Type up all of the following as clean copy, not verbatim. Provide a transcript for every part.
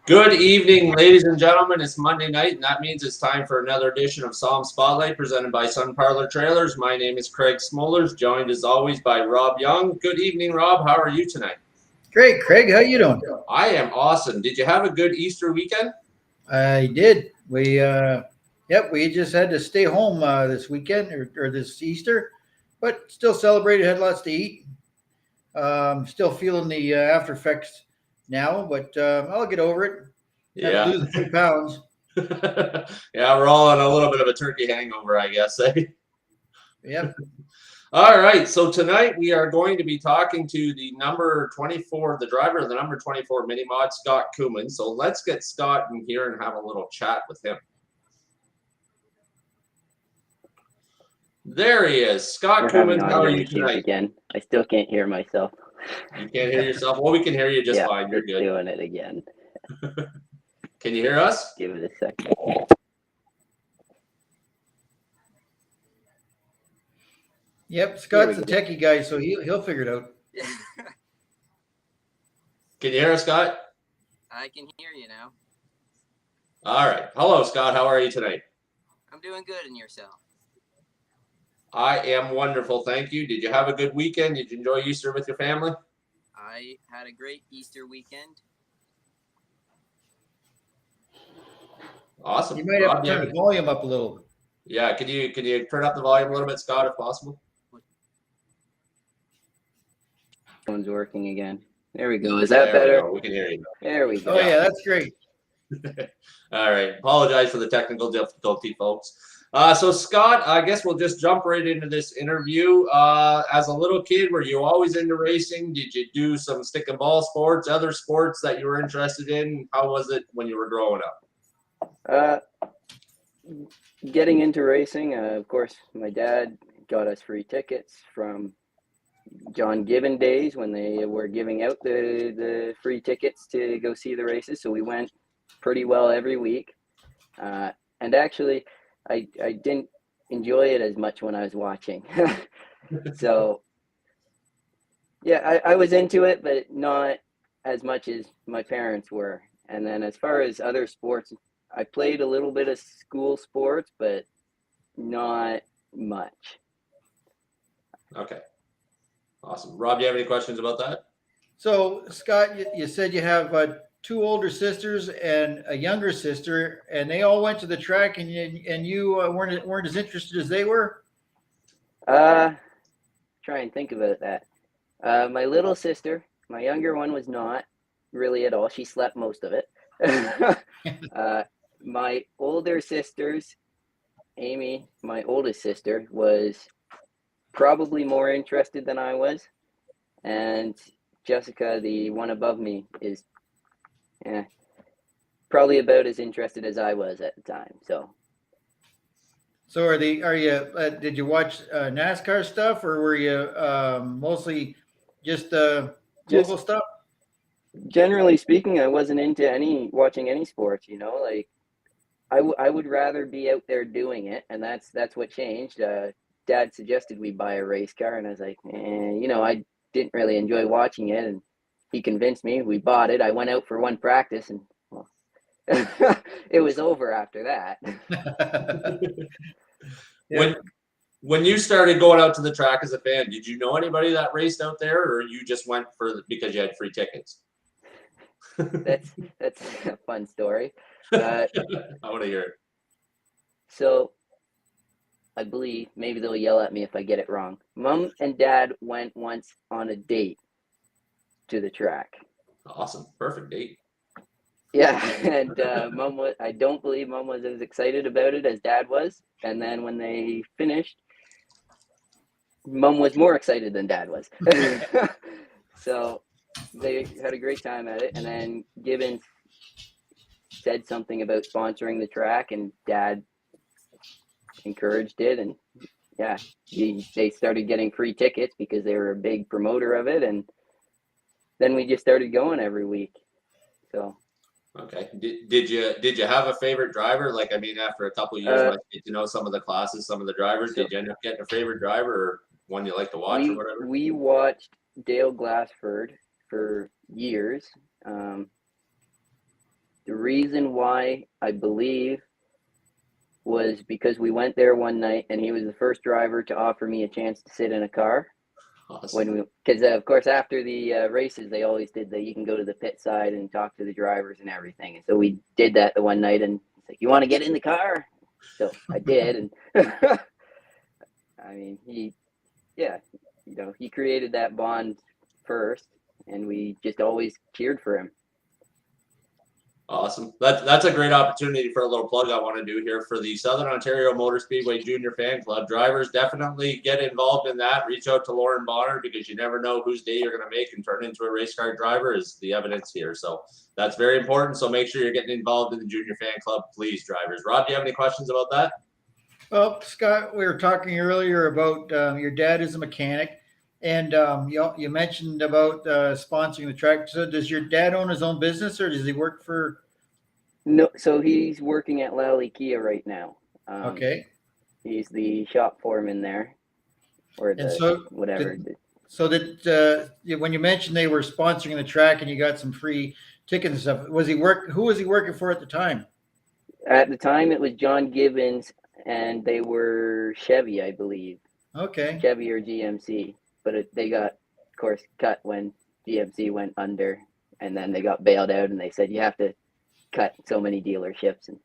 Good evening, ladies and gentlemen. It's Monday night, and that means it's time for another edition of SOMSpotlight presented by Sun Parlor Trailers. My name is Craig Smollers, joined as always by Rob Young. Good evening, Rob. How are you tonight? Great, Craig. How you doing? I am awesome. Did you have a good Easter weekend? I did. We just had to stay home this weekend or this Easter, but still celebrated. Had lots to eat. Still feeling the after effects now, but I'll get over it. Had to Yeah. lose a few pounds. Yeah, we're all on a little bit of a turkey hangover, I guess. Yep. All right, so tonight we are going to be talking to the number 24, the driver of the number 24 mini mod, Scott Koomans. So let's get Scott in here and have a little chat with him. There he is. Scott Koomans, how are you tonight? Again. I still can't hear myself. You can't hear yourself? Well, we can hear you just fine. You're good. Doing it again. Can you hear us? Give it a second. Yep. Scott's a techie guy, so he'll figure it out. Can you hear us, Scott? I can hear you now. All right. Hello, Scott. How are you tonight? I'm doing good, and yourself? I am wonderful, thank you. Did you have a good weekend? Did you enjoy Easter with your family? I had a great Easter weekend. Awesome. You might have to turn the volume up a little. Yeah, can you turn up the volume a little bit, Scott, if possible? Phone's working again. There we go. Is that better? We can hear you. There we go. Oh yeah, that's great. All right. Apologize for the technical difficulty, folks. So Scott, I guess we'll just jump right into this interview. As a little kid, were you always into racing? Did you do some stick and ball sports, other sports that you were interested in? How was it when you were growing up? Getting into racing, of course, my dad got us free tickets from John Gibbon days when they were giving out the free tickets to go see the races. So we went pretty well every week. And actually, I didn't enjoy it as much when I was watching. So, yeah, I was into it, but not as much as my parents were. And then as far as other sports, I played a little bit of school sports, but not much. Okay. Awesome. Rob, do you have any questions about that? So, Scott, you said you have two older sisters and a younger sister, and they all went to the track, and you weren't as interested as they were. Try and think about that. My little sister, my younger one, was not really at all. She slept most of it. My older sisters, Amy, my oldest sister, was probably more interested than I was, and Jessica, the one above me, is probably about as interested as I was at the time. So did you watch NASCAR stuff, or were you mostly just local stuff? Generally speaking, I wasn't into watching any sports. Like I would rather be out there doing it, and that's what changed. Dad suggested we buy a race car, and I was like, I didn't really enjoy watching it, and he convinced me. We bought it. I went out for one practice, and well, it was over after that. Yeah. When you started going out to the track as a fan, did you know anybody that raced out there, or you just went because you had free tickets? That's a fun story. I want to hear it. So I believe, maybe they'll yell at me if I get it wrong, Mom and Dad went once on a date to the track. Awesome. Perfect date. Yeah, and I don't believe Mom was as excited about it as Dad was. And then when they finished, Mom was more excited than Dad was. So they had a great time at it. And then Gibbons said something about sponsoring the track, and Dad encouraged it, and they started getting free tickets because they were a big promoter of it, and then we just started going every week. So okay, did you have a favorite driver? Like, I mean, after a couple of years, might get to know some of the classes, some of the drivers. Did you end up getting a favorite driver, or one you like to watch, or whatever? We watched Dale Glassford for years. The reason why, I believe, was because we went there one night and he was the first driver to offer me a chance to sit in a car. Awesome. Because of course after the races they always did that you can go to the pit side and talk to the drivers and everything, and so we did that the one night, and he's like, you want to get in the car? So I did, and I mean he created that bond first, and we just always cheered for him. Awesome. That's a great opportunity for a little plug I want to do here for the Southern Ontario Motor Speedway Junior Fan Club. Drivers, definitely get involved in that. Reach out to Lauren Bonner, because you never know whose day you're going to make and turn into a race car driver, is the evidence here. So that's very important. So make sure you're getting involved in the Junior Fan Club, please, drivers. Rob, do you have any questions about that? Well, Scott, we were talking earlier about your dad is a mechanic, and you mentioned about sponsoring the track. So does your dad own his own business, or does he work for? No, so he's working at Lally Kia right now. Okay. He's the shop foreman there, or And so whatever. So that when you mentioned they were sponsoring the track and you got some free tickets and stuff, who was he working for at the time? At the time, it was John Gibbons, and they were Chevy, I believe. Okay. Chevy or GMC, but they got, of course, cut when GMC went under, and then they got bailed out, and they said you have to cut so many dealerships, and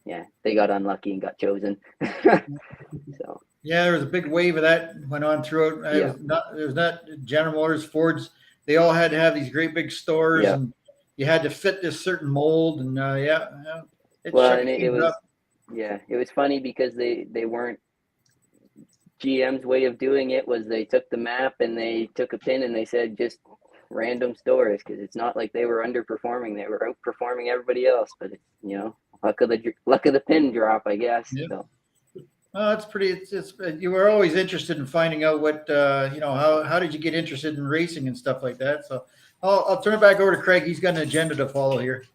yeah, they got unlucky and got chosen. So yeah, there was a big wave of that went on throughout. It was not General Motors, Ford's. They all had to have these great big stores, and you had to fit this certain mold, and it was funny because they weren't. GM's way of doing it was they took the map and they took a pin and they said just random stores, because it's not like they were underperforming; they were outperforming everybody else. But it's luck of the pin drop, I guess. Yeah. So. Oh, it's pretty. It's you were always interested in finding out what how did you get interested in racing and stuff like that. So I'll turn it back over to Craig. He's got an agenda to follow here.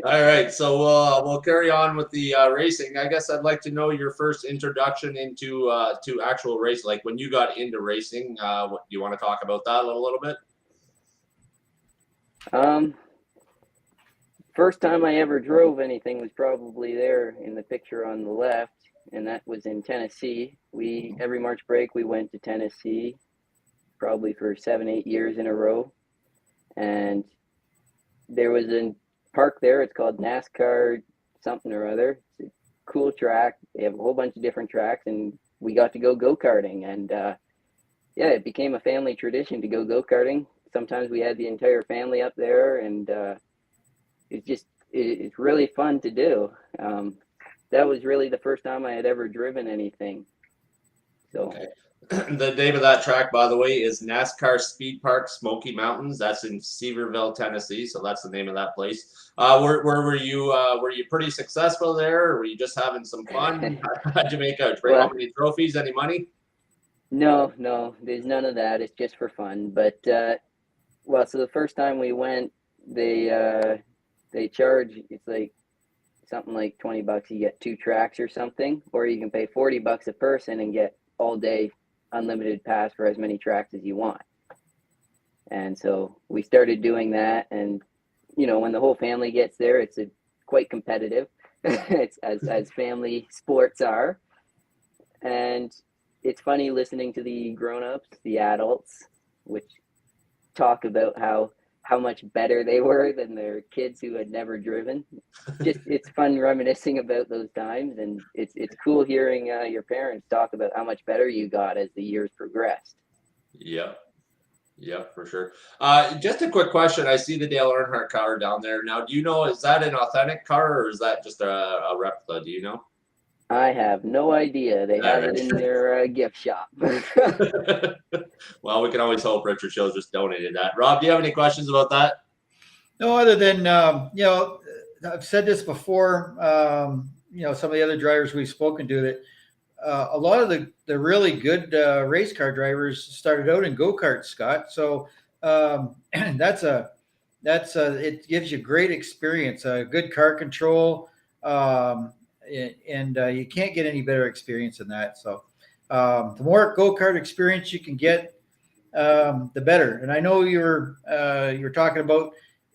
All right, so we'll carry on with the racing. I guess I'd like to know your first introduction into to actual race, like when you got into racing. Do you want to talk about that a little bit? First time I ever drove anything was probably there in the picture on the left, and that was in Tennessee. Every March break we went to Tennessee, probably for 7-8 years in a row, and there was a park there. It's called NASCAR something or other. It's a cool track. They have a whole bunch of different tracks, and we got to go karting, and it became a family tradition to go karting. Sometimes we had the entire family up there, and it's really fun to do. That was really the first time I had ever driven anything. So. Okay. The name of that track, by the way, is NASCAR Speed Park Smoky Mountains. That's in Sevierville, Tennessee. So that's the name of that place. Where were you? Were you pretty successful there, or were you just having some fun? How'd you make out? Bring home any trophies? Any money? No, there's none of that. It's just for fun. But so the first time we went, they charge. It's like something like $20. You get 2 tracks or something, or you can pay $40 a person and get all day unlimited pass for as many tracks as you want. And so we started doing that, and when the whole family gets there, it's quite competitive. It's as family sports are, and it's funny listening to the grown-ups, the adults, which talk about how much better they were than their kids who had never driven. It's fun reminiscing about those times, and it's cool hearing your parents talk about how much better you got as the years progressed. Yep, for sure. Just a quick question. I see the Dale Earnhardt car down there. Now, do you know, is that an authentic car, or is that just a replica? Do you know? I have no idea. They have it in their gift shop. Well, we can always hope Richard Schills just donated that. Rob, do you have any questions about that? No, other than I've said this before. Some of the other drivers we've spoken to, that a lot of the really good race car drivers started out in go-karts, Scott. So it gives you great experience, good car control. And you can't get any better experience than that. So the more go-kart experience you can get, the better. And I know you're talking about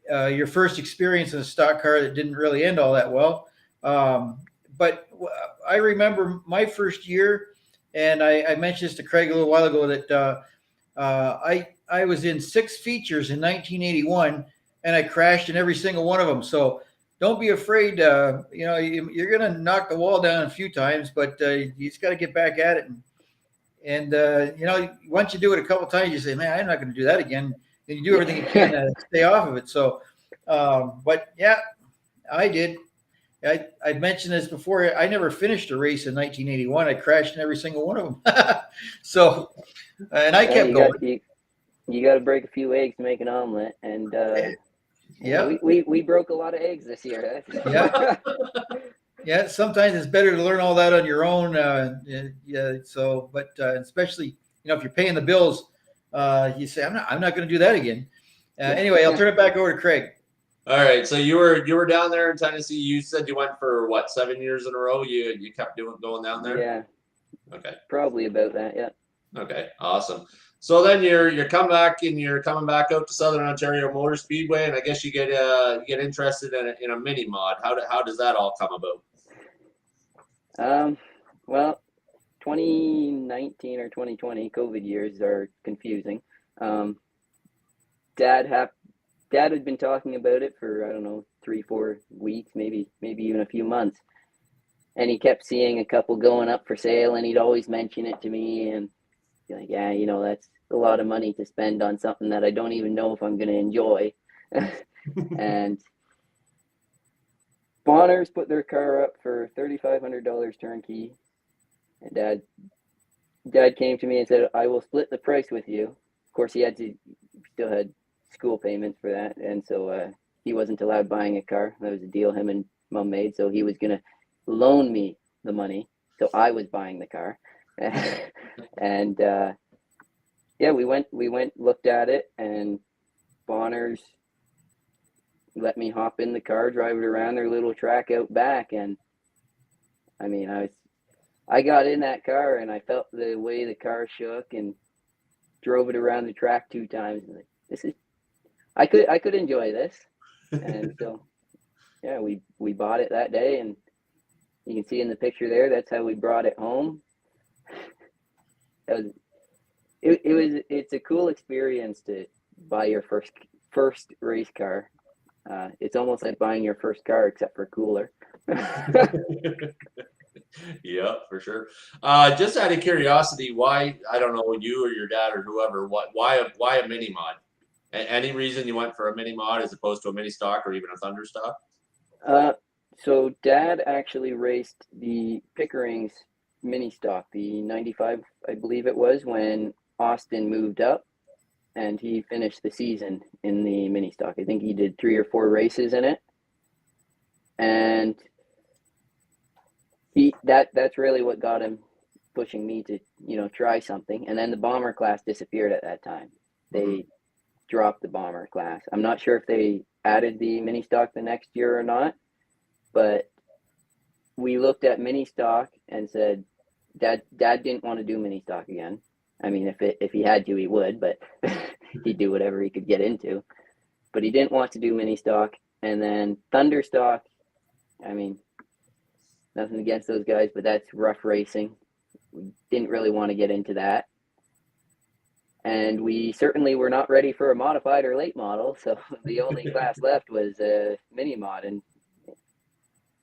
your first experience in a stock car that didn't really end all that well. But I remember my first year, and I mentioned this to Craig a little while ago, that I was in 6 features in 1981, and I crashed in every single one of them. So don't be afraid. You're going to knock the wall down a few times, but you just got to get back at it. And once you do it a couple times, you say, man, I'm not going to do that again. And you do everything you can to stay off of it. So, but yeah, I did. I mentioned this before. I never finished a race in 1981. I crashed in every single one of them. So, and I kept going. You got to break a few eggs to make an omelet. And yeah, we broke a lot of eggs this year. Yeah. Yeah, sometimes it's better to learn all that on your own. Yeah. So, but especially, if you're paying the bills, you say, I'm not going to do that again. Anyway, I'll turn it back over to Craig. All right. So you were down there in Tennessee. You said you went for what, 7 years in a row? You kept going down there. Yeah. Okay. Probably about that. Yeah. Okay. Awesome. So then you're coming back out to Southern Ontario Motor Speedway, and I guess you get interested in a mini mod. How does that all come about? Well, 2019 or 2020 COVID years are confusing. Dad had been talking about it for, I don't know, 3-4 weeks, maybe even a few months. And he kept seeing a couple going up for sale, and he'd always mention it to me and be like, yeah, that's a lot of money to spend on something that I don't even know if I'm going to enjoy. And Bonner's put their car up for $3,500 turnkey. And Dad came to me and said, I will split the price with you. Of course, he still had school payments for that. And so he wasn't allowed buying a car. That was a deal him and Mom made. So he was going to loan me the money. So I was buying the car. And we went, looked at it, and Bonner's let me hop in the car, drive it around their little track out back. And I mean, I got in that car and I felt the way the car shook, and drove it around the track 2 times. And I could enjoy this. And so, yeah, we bought it that day, and you can see in the picture there, that's how we brought it home. It's a cool experience to buy your first race car. It's almost like buying your first car, except for cooler. Yeah, for sure. Just out of curiosity, why, I don't know, you or your dad or whoever, why a mini mod? Any reason you went for a mini mod as opposed to a mini stock or even a Thunder stock? So Dad actually raced the Pickering's mini stock, the 95, I believe it was, when Austin moved up, and he finished the season in the mini stock. I think he did 3 or 4 races in it. And that's really what got him pushing me to, try something. And then the bomber class disappeared at that time. They dropped the bomber class. I'm not sure if they added the mini stock the next year or not, but we looked at mini stock and said, Dad didn't want to do mini stock again. I mean, if he had to, he would, but he'd do whatever he could get into. But he didn't want to do mini stock. And then Thunder stock, I mean, nothing against those guys, but that's rough racing. We didn't really want to get into that. And we certainly were not ready for a modified or late model, so the only class left was a mini mod. And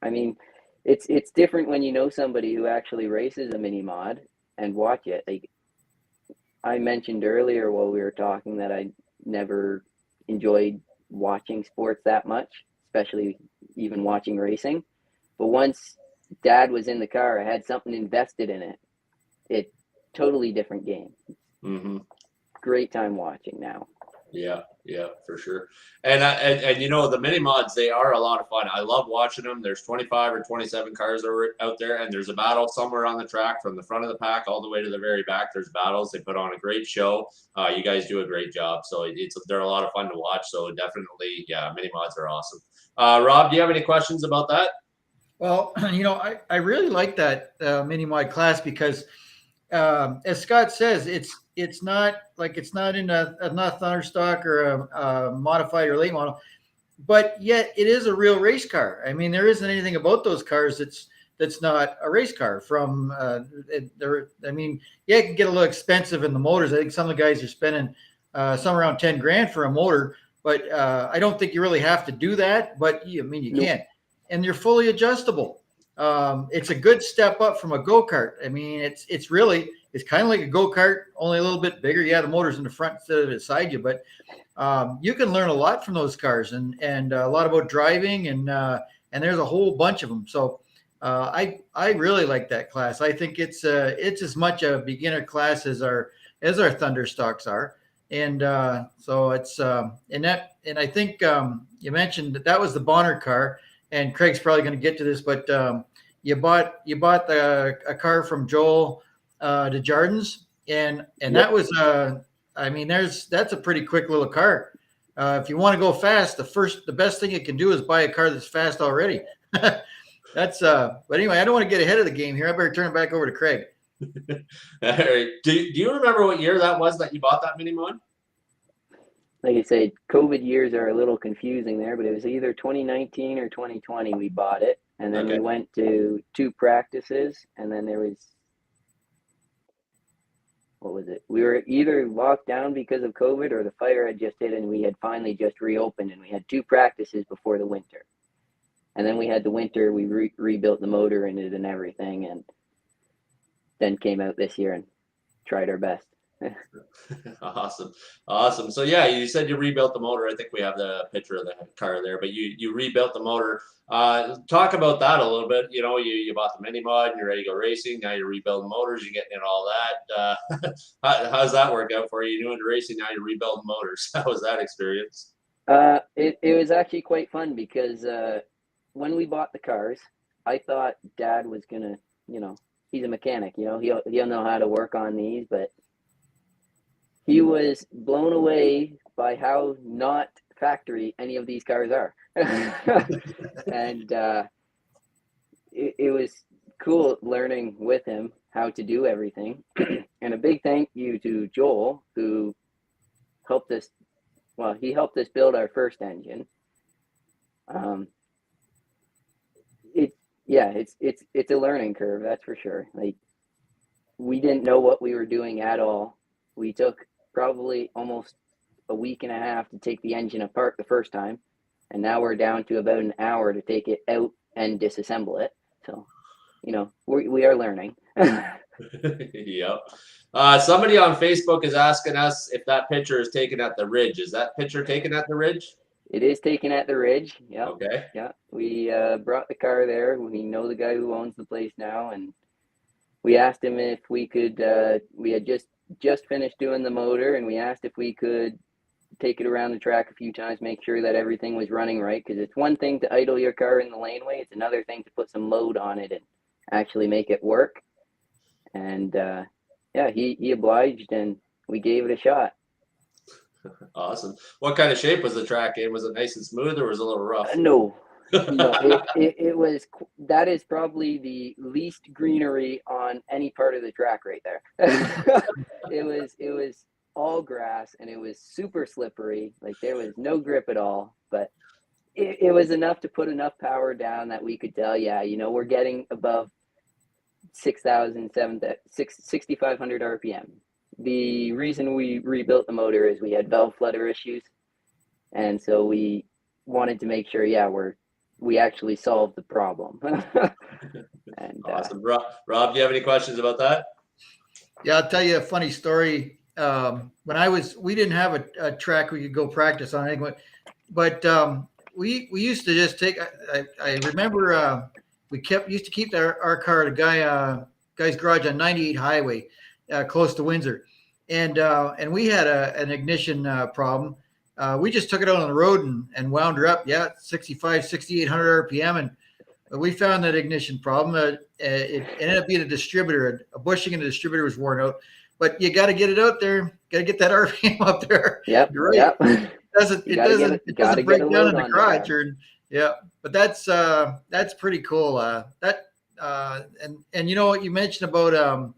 I mean, it's different when you know somebody who actually races a mini mod and watch it. Like I mentioned earlier while we were talking that I never enjoyed watching sports that much, especially even watching racing. But once Dad was in the car, I had something invested in it. It totally different game. Mm-hmm. Great time watching now. Yeah, for sure. And the mini mods, they are a lot of fun. I love watching them. There's 25 or 27 cars out there, and there's a battle somewhere on the track from the front of the pack all the way to the very back. There's battles. They put on a great show. You guys do a great job. So they're a lot of fun to watch. So definitely, yeah, mini mods are awesome. Rob, do you have any questions about that? Well, I really like that mini mod class because, as Scott says, it's not in a not Thunder stock or a modified or late model. but yet it is a real race car. I mean, there isn't anything about those cars that's not a race car. From I mean, yeah, it can get a little expensive in the motors. I think some of the guys are spending some around 10 grand for a motor, but I don't think you really have to do that. But I mean, you can, and they're fully adjustable. It's a good step up from a go-kart. I mean, it's kind of like a go-kart, only a little bit bigger. Yeah, the motor's in the front instead of beside you, but you can learn a lot from those cars and a lot about driving and there's a whole bunch of them. So I really like that class. I think it's as much a beginner class as our Thunderstocks are. And so it's and I think you mentioned that was the Bonner car, and Craig's probably going to get to this, but you bought a car from Joel Desjardins, and Yep. that was I mean, that's a pretty quick little car. If you want to go fast, the best thing you can do is buy a car that's fast already. That's but anyway, I don't want to get ahead of the game here. I better turn it back over to Craig. All right. Do you remember what year that was that you bought that mini mod? Like I said, COVID years are a little confusing there, but it was either 2019 or 2020 we bought it. And then we went to 2 practices, and then there was, what was it? We were either locked down because of COVID or the fire had just hit and we had finally just reopened, and we had 2 practices before the winter. And then we had the winter, we rebuilt the motor in it and everything, and then came out this year and tried our best. Awesome. So yeah, you said you rebuilt the motor. I think we have the picture of the car there, but you rebuilt the motor. Talk about that a little bit. You know, you bought the mini mod and you're ready to go racing. Now you're rebuilding motors, you're getting in all that. How's that work out for you? You're doing the racing, now you're rebuilding motors. How was that experience? It was actually quite fun because when we bought the cars, I thought Dad was gonna, he's a mechanic, he'll know how to work on these, but he was blown away by how not factory any of these cars are. And it was cool learning with him how to do everything. And a big thank you to Joel, who helped us. Well, he helped us build our first engine. It's a learning curve, that's for sure. Like, we didn't know what we were doing at all. We took probably almost a week and a half to take the engine apart the first time, and now we're down to about an hour to take it out and disassemble it. So, we are learning. Yep. Somebody on Facebook is asking us if that picture is taken at the Ridge. Is that picture taken at the Ridge? It is taken at the Ridge. Yeah. Okay. Yeah. We brought the car there. We know the guy who owns the place now, and we asked him if we could. We had just finished doing the motor, and we asked if we could take it around the track a few times, make sure that everything was running right. Because it's one thing to idle your car in the laneway; it's another thing to put some load on it and actually make it work. And he obliged, and we gave it a shot. Awesome. What kind of shape was the track in? Was it nice and smooth, or was it a little rough? No, it was. That is probably the least greenery on any part of the track right there. It was all grass, and it was super slippery. Like, there was no grip at all, but it was enough to put enough power down that we could tell, we're getting above 6,500 RPM. The reason we rebuilt the motor is we had valve flutter issues, and so we wanted to make sure, we actually solved the problem. And awesome. Rob, do you have any questions about that? Yeah, I'll tell you a funny story. When we didn't have a track we could go practice on, but we used to just take. I remember we used to keep our car at a guy's garage on 98 Highway, close to Windsor, and we had an ignition problem. We just took it out on the road and wound her up. 6,800 RPM, and we found that ignition problem. It ended up being a distributor. A bushing in the distributor was worn out. But you got to get it out there. Got to get that RPM up there. Yep. You're right. Yep. It doesn't break down in the garage. But that's pretty cool. And you know what you mentioned about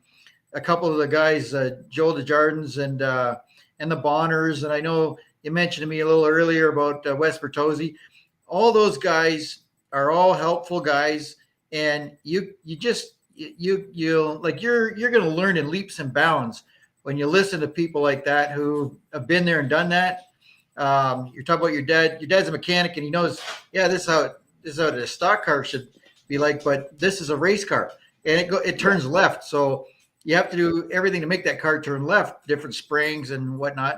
a couple of the guys, Joel Desjardins and the Bonners, and I know you mentioned to me a little earlier about Wes Bertozzi. All those guys are all helpful guys, and you'll like you're going to learn in leaps and bounds when you listen to people like that who have been there and done that. You're talking about your dad. Your dad's a mechanic, and he knows, yeah, this is how a stock car should be like, but this is a race car, and it turns left. So you have to do everything to make that car turn left, different springs and whatnot.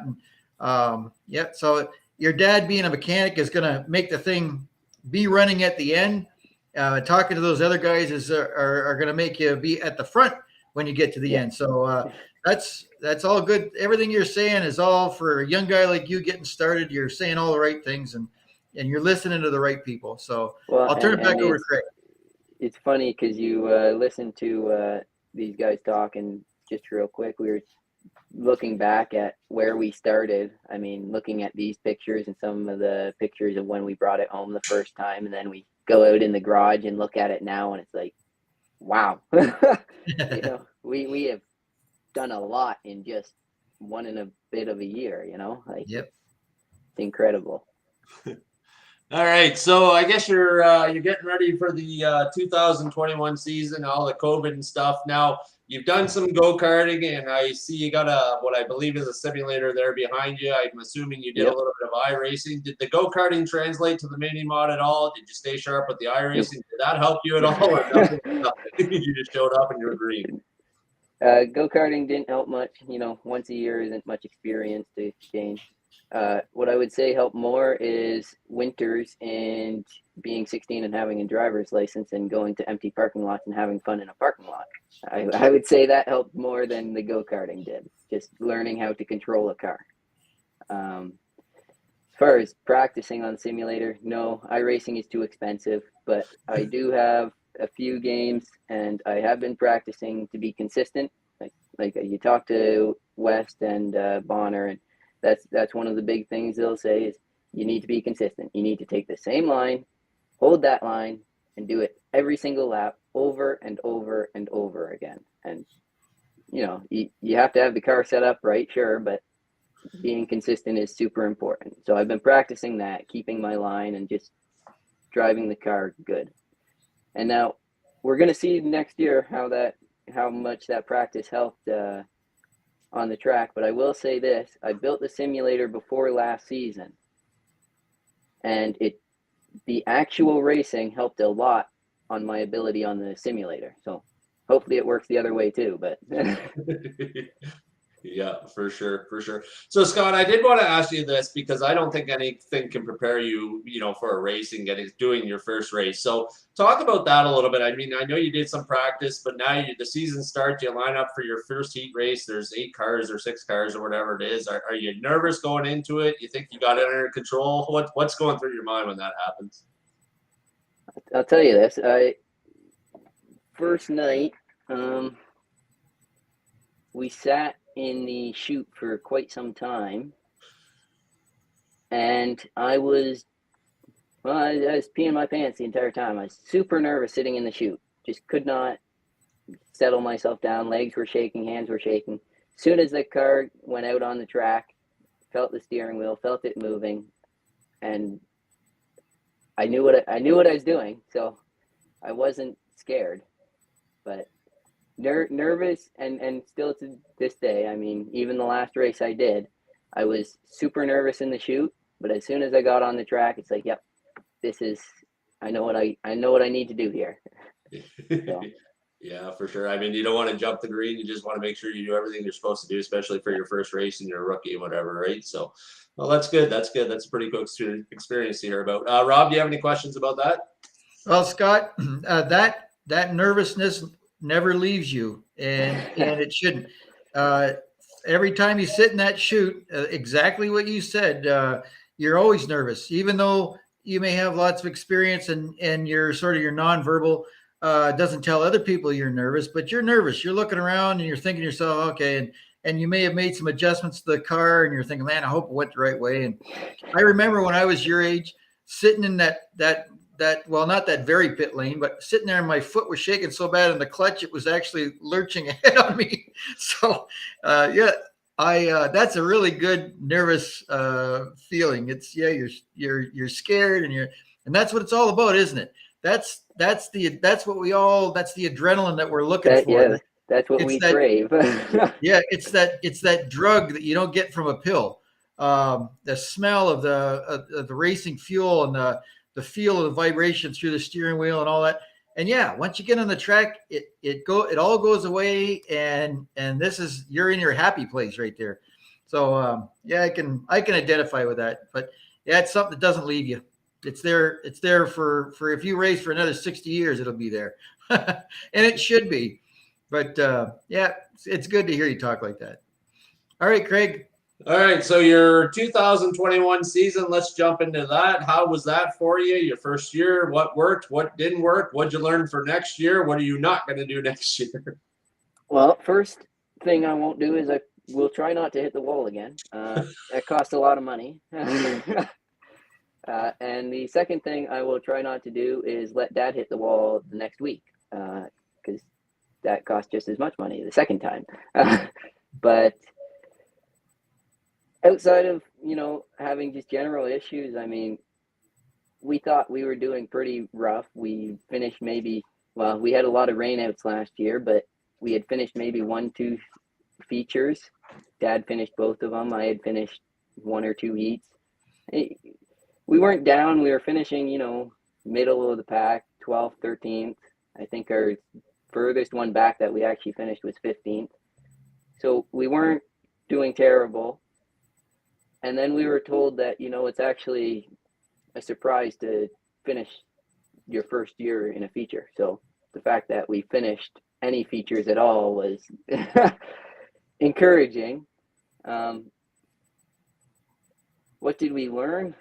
And so your dad being a mechanic is going to make the thing be running at the end. Talking to those other guys are going to make you be at the front when you get to the end. So that's all good. Everything you're saying is all for a young guy like you getting started. You're saying all the right things, and you're listening to the right people. So I'll turn it back over to Craig. It's funny because you listen to these guys talk, and just real quick, we were looking back at where we started. I mean, looking at these pictures and some of the pictures of when we brought it home the first time, and then we go out in the garage and look at it now, and it's like, wow. You know, we have done a lot in just one and a bit of a year, you know, like, yep. It's incredible. All right, so I guess you're getting ready for the 2021 season, all the COVID and stuff. Now, you've done some go-karting, and I see you got what I believe is a simulator there behind you. I'm assuming you did a little bit of iRacing. Did the go-karting translate to the mini mod at all? Did you stay sharp with the iRacing? Did that help you at all? Or nothing? You just showed up and you were green. Go-karting didn't help much. You know, once a year isn't much experience to gain. What I would say helped more is winters and being 16 and having a driver's license and going to empty parking lots and having fun in a parking lot. I would say that helped more than the go-karting did, just learning how to control a car. As far as practicing on simulator, no, iRacing is too expensive, but I do have a few games, and I have been practicing to be consistent. Like you talk to West and Bonner, and that's one of the big things they'll say is you need to be consistent. You need to take the same line, hold that line, and do it every single lap over and over and over again. And, you know, you have to have the car set up right, sure, but being consistent is super important. So I've been practicing that, keeping my line and just driving the car good. And now we're going to see next year how much that practice helped on the track. But I will say this, I built the simulator before last season, and the actual racing helped a lot on my ability on the simulator. So hopefully it works the other way too, but yeah, for sure. So Scott, I did want to ask you this because I don't think anything can prepare you, for a race and doing your first race. So talk about that a little bit. I mean, I know you did some practice, but now the season starts, you line up for your first heat race. There's 8 cars or 6 cars or whatever it is. Are you nervous going into it? You think you got it under control? What's going through your mind when that happens? I'll tell you this. First night, we sat in the chute for quite some time, and I was peeing my pants the entire time. I was super nervous sitting in the chute. Just could not settle myself down. Legs were shaking, hands were shaking. As soon as the car went out on the track, felt the steering wheel, felt it moving, and I knew what I was doing, so I wasn't scared, but nervous and still to this day. I mean, even the last race I did, I was super nervous in the chute, but as soon as I got on the track, it's like, yep, I know what I need to do here. So. Yeah, for sure. I mean, you don't want to jump the green. You just want to make sure you do everything you're supposed to do, especially for your first race and you're a rookie and whatever, right? So, well, that's good. That's a pretty cool experience to hear about. Rob, do you have any questions about that? Well, Scott, that nervousness never leaves you, and it shouldn't. Every time you sit in that chute, exactly what you said, you're always nervous, even though you may have lots of experience and you're sort of your nonverbal doesn't tell other people you're nervous, but you're nervous. You're looking around and you're thinking to yourself, okay, and you may have made some adjustments to the car and you're thinking, man, I hope it went the right way. And I remember when I was your age, sitting in that well, not that very pit lane, but sitting there and my foot was shaking so bad in the clutch, it was actually lurching ahead on me. So, That's a really good nervous feeling. It's you're scared and that's what it's all about, isn't it? That's the adrenaline that we're looking That for. yeah, that's what It's we that crave. Yeah, it's that drug that you don't get from a pill. The smell of the racing fuel and the feel of the vibration through the steering wheel and all that. And yeah, once you get on the track, it all goes away, and you're in your happy place right there. So yeah, I can identify with that. But yeah, it's something that doesn't leave you. It's there for if you race for another 60 years, it'll be there, and it should be. But yeah, it's good to hear you talk like that. All right, Craig. All right, so your 2021 season, let's jump into that. How was that for you? Your first year, what worked, what didn't work? What'd you learn for next year? What are you not going to do next year? Well, first thing I won't do is I will try not to hit the wall again. That costs a lot of money. And the second thing I will try not to do is let Dad hit the wall the next week, because that cost just as much money the second time. But outside of, having just general issues, I mean, we thought we were doing pretty rough. We finished we had a lot of rainouts last year, but we had finished maybe 1-2 features. Dad finished both of them. I had finished 1 or 2 heats. We weren't down. We were finishing, middle of the pack, 12th, 13th. I think our furthest one back that we actually finished was 15th. So we weren't doing terrible. And then we were told that, it's actually a surprise to finish your first year in a feature. So the fact that we finished any features at all was encouraging. What did we learn?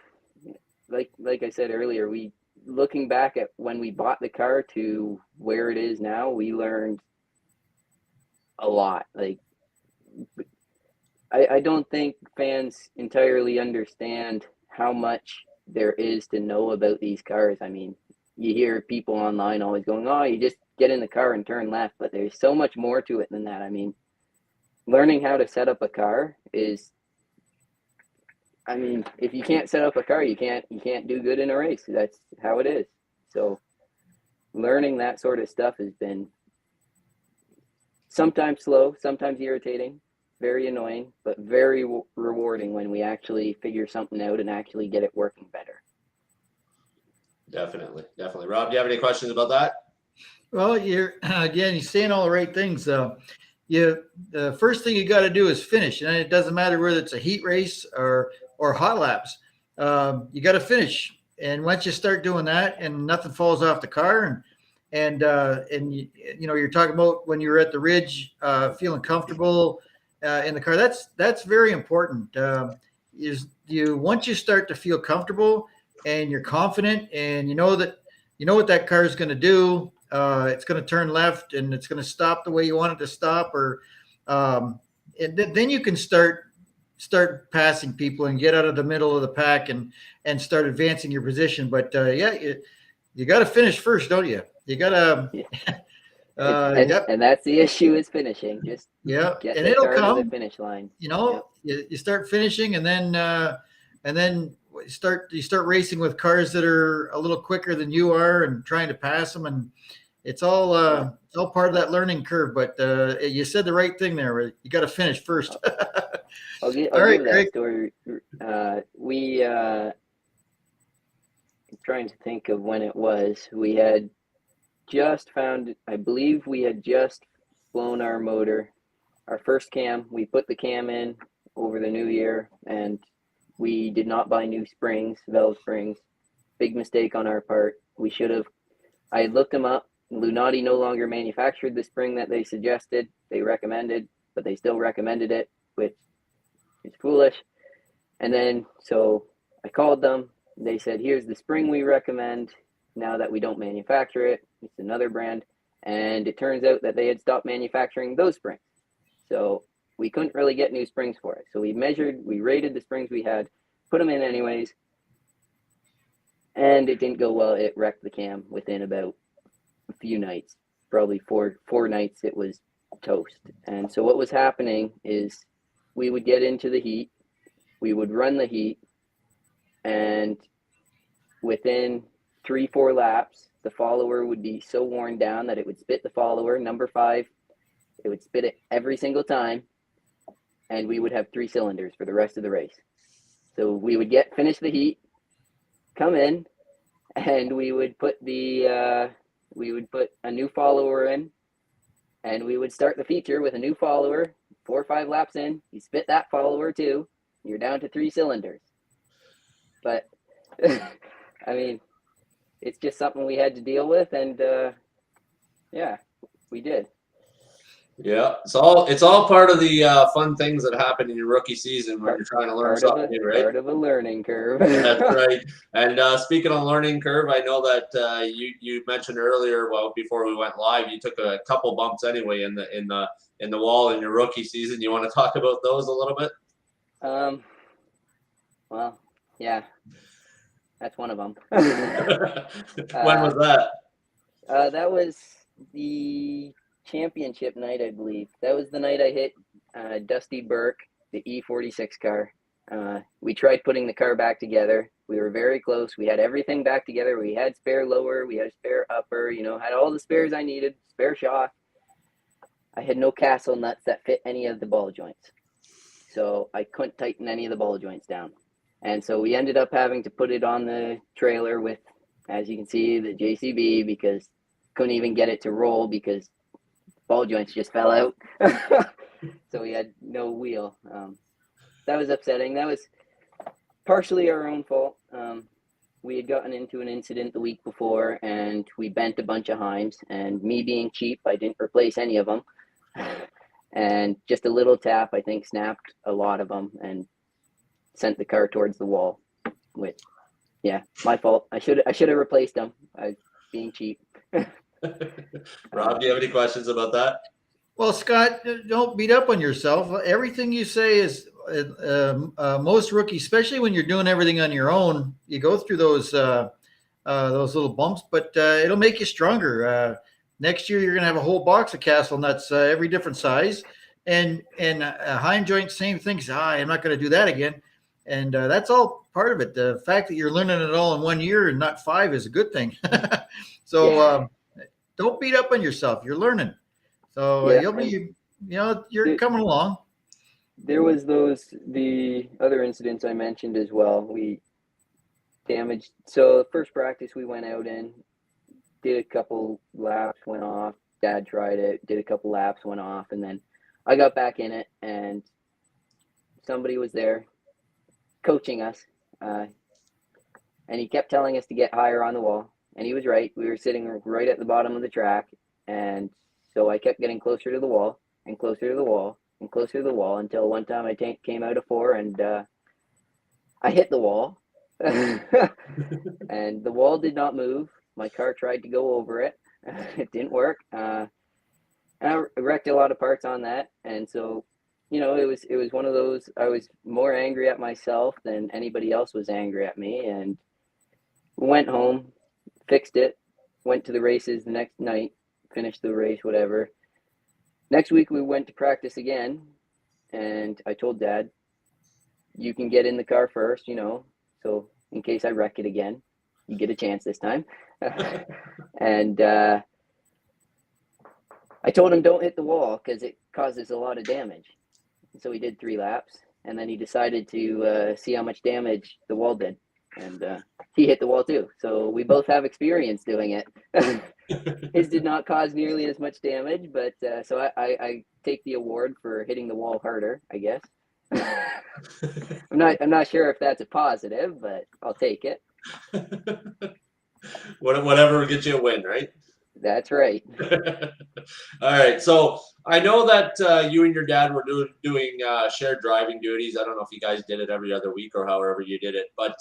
Like I said earlier, looking back at when we bought the car to where it is now, we learned a lot. I don't think fans entirely understand how much there is to know about these cars. I mean, you hear people online always going, oh, you just get in the car and turn left, but there's so much more to it than that. I mean, learning how to set up a car is, if you can't set up a car, you can't do good in a race. That's how it is. So learning that sort of stuff has been sometimes slow, sometimes irritating, very annoying, but very rewarding when we actually figure something out and actually get it working better. Definitely. Rob, do you have any questions about that? Well, you're saying all the right things. The first thing you got to do is finish, and it doesn't matter whether it's a heat race or hot laps. You got to finish, and once you start doing that, and nothing falls off the car, and you're talking about when you're at the ridge, feeling comfortable in the car. That's very important. Once you start to feel comfortable and you're confident, and you know what that car is going to do. It's going to turn left and it's going to stop the way you want it to stop, and then you can start passing people and get out of the middle of the pack and start advancing your position. But you got to finish first, don't you? You got to. And that's the issue, is finishing. Just get and the it'll car come to the finish line. You start finishing, and then you start racing with cars that are a little quicker than you are, and trying to pass them, and it's all part of that learning curve. But you said the right thing there. You got to finish first. I'll give that story. I'm trying to think of when it was. We had I believe we had just blown our motor, our first cam. We put the cam in over the new year, and we did not buy new springs, valve springs. Big mistake on our part. We should have. I had looked them up. Lunati no longer manufactured the spring that they suggested, they recommended, but they still recommended it, which is foolish. And then, so I called them. They said, here's the spring we recommend now that we don't manufacture it. It's another brand. And it turns out that they had stopped manufacturing those springs. So we couldn't really get new springs for it. So we rated the springs we had, put them in anyways. And it didn't go well. It wrecked the cam within about a few nights, probably four nights. It was toast. And so what was happening is we would get into the heat, we would run the heat, and within 3-4 laps, the follower would be so worn down that it would spit the follower, number 5. It would spit it every single time, and we would have 3 cylinders for the rest of the race. So we would finish the heat, come in, and we would put a new follower in, and we would start the feature with a new follower. 4 or 5 laps in, you spit that follower too. You're down to 3 cylinders. But I mean, it's just something we had to deal with, and yeah, we did. Yeah, it's all part of the fun things that happen in your rookie season when you're trying to learn something new, right? Part of a learning curve. That's right. And speaking of learning curve, I know that you mentioned earlier, well, before we went live, you took a couple bumps anyway in the wall in your rookie season. You want to talk about those a little bit? Well, yeah, that's one of them. When was that? That was the championship night, I believe. That was the night I hit Dusty Burke, the E46 car. We tried putting the car back together. We were very close. We had everything back together. We had spare lower, we had spare upper, had all the spares I needed, spare shock. I had no castle nuts that fit any of the ball joints. So I couldn't tighten any of the ball joints down. And so we ended up having to put it on the trailer with, as you can see, the JCB, because couldn't even get it to roll because ball joints just fell out. So we had no wheel. That was upsetting. That was partially our own fault. We had gotten into an incident the week before, and we bent a bunch of Heims, and me being cheap, I didn't replace any of them. And just a little tap, I think, snapped a lot of them and sent the car towards the wall. Which, yeah, my fault. I should have replaced them. I was being cheap. Rob, do you have any questions about that? Well, Scott, don't beat up on yourself. Everything you say is most rookies, especially when you're doing everything on your own, you go through those little bumps, but it'll make you stronger. Next year, you're going to have a whole box of castle nuts, every different size, and hind joint, same things. I'm not going to do that again, and that's all part of it. The fact that you're learning it all in 1 year and not 5 is a good thing. So Yeah. Don't beat up on yourself. You're learning. So Yeah, you'll be, you're coming along. There was the other incidents I mentioned as well. We damaged. So first practice we went out in, did a couple laps, went off. Dad tried it, did a couple laps, went off, and then I got back in it, and somebody was there coaching us, and he kept telling us to get higher on the wall, and he was right. We were sitting right at the bottom of the track, and so I kept getting closer to the wall and closer to the wall and closer to the wall until one time I came out of 4 and I hit the wall and the wall did not move. My car tried to go over it. It didn't work. And I wrecked a lot of parts on that. And so, it was one of those, I was more angry at myself than anybody else was angry at me. And went home, fixed it, went to the races the next night, finished the race, whatever. Next week we went to practice again, and I told Dad, you can get in the car first, so in case I wreck it again, you get a chance this time. And I told him don't hit the wall because it causes a lot of damage. So he did 3 laps, and then he decided to see how much damage the wall did. And he hit the wall too. So we both have experience doing it. His did not cause nearly as much damage, but so I take the award for hitting the wall harder, I guess. I'm not sure if that's a positive, but I'll take it. Whatever gets you a win, right? That's right. All right. So I know that you and your dad were doing shared driving duties. I don't know if you guys did it every other week or however you did it. But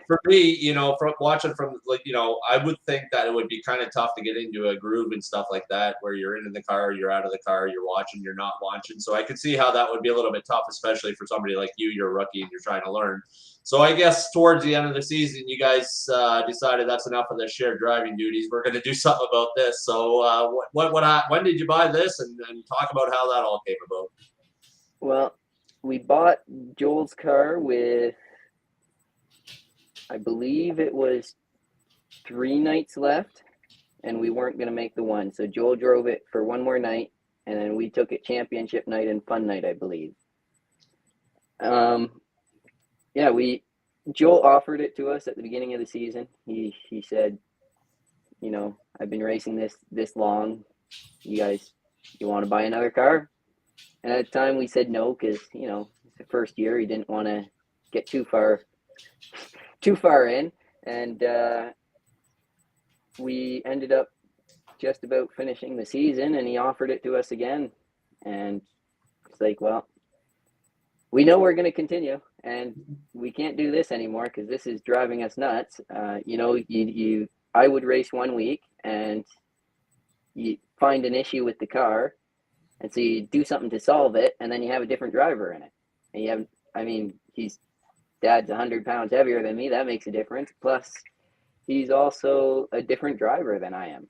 for me, from watching from I would think that it would be kind of tough to get into a groove and stuff like that, where you're in the car, you're out of the car, you're watching, you're not watching. So I could see how that would be a little bit tough, especially for somebody like you. You're a rookie and you're trying to learn. So I guess towards the end of the season, you guys decided that's enough of the shared driving duties. We're going to do something about this. So when did you buy this, and talk about how that all came about? Well, we bought Joel's car with, I believe it was 3 nights left, and we weren't going to make the one. So Joel drove it for one more night, and then we took it championship night and fun night, I believe. Joel offered it to us at the beginning of the season. He said, I've been racing this long. You want to buy another car? And at the time we said no, because, it's the first year. He didn't want to get too far in. And we ended up just about finishing the season, and he offered it to us again. And it's like, well, we know we're going to continue, and we can't do this anymore because this is driving us nuts. I would race one week, and you find an issue with the car, and so you do something to solve it, and then you have a different driver in it. And Dad's 100 pounds heavier than me. That makes a difference. Plus, he's also a different driver than I am.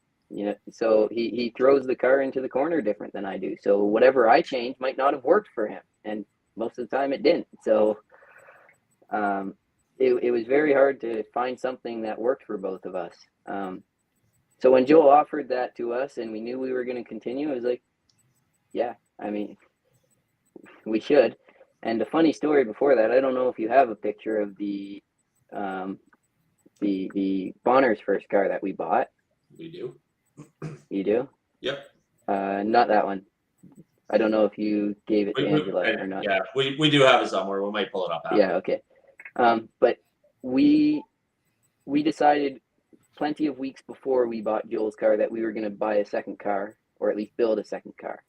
So he throws the car into the corner different than I do. So whatever I change might not have worked for him, and most of the time it didn't. So it was very hard to find something that worked for both of us. So when Joel offered that to us and we knew we were going to continue, it was like, yeah, we should. And a funny story before that, I don't know if you have a picture of the Bonner's first car that we bought. We do. You do? Yep. Not that one. I don't know if you gave it to Angela or not. Yeah, we do have it somewhere. We might pull it up after. Yeah, okay. But we decided plenty of weeks before we bought Joel's car that we were going to buy a second car, or at least build a second car.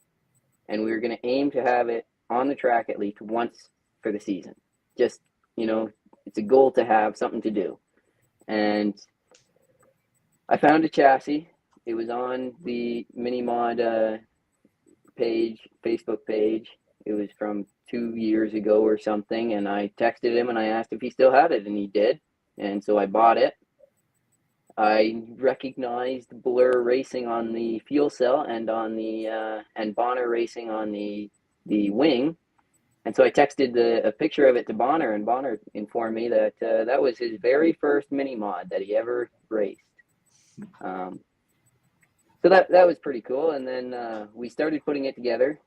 And we were going to aim to have it on the track at least once for the season. Just, it's a goal to have, something to do. And I found a chassis. It was on the Mini Mod Facebook page. It was from 2 years ago or something. And I texted him and I asked if he still had it, and he did. And so I bought it. I recognized Blur Racing on the fuel cell and on the and Bonner Racing on the wing, and so I texted a picture of it to Bonner, and Bonner informed me that that was his very first mini mod that he ever raced. So that was pretty cool. And then we started putting it together.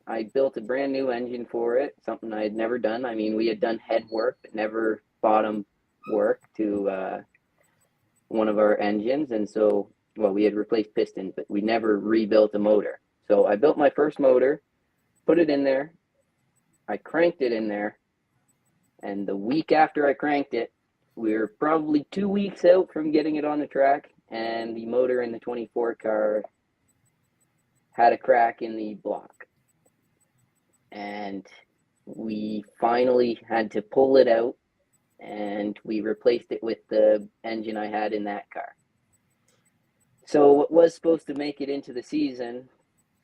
I built a brand new engine for it, something I had never done. We had done head work, but never bottom work to one of our engines. And so, we had replaced pistons, but we never rebuilt a motor. So I built my first motor, put it in there. I cranked it in there. And the week after I cranked it, we were probably 2 weeks out from getting it on the track. And the motor in the 24 car had a crack in the block. And we finally had to pull it out, and we replaced it with the engine I had in that car. So what was supposed to make it into the season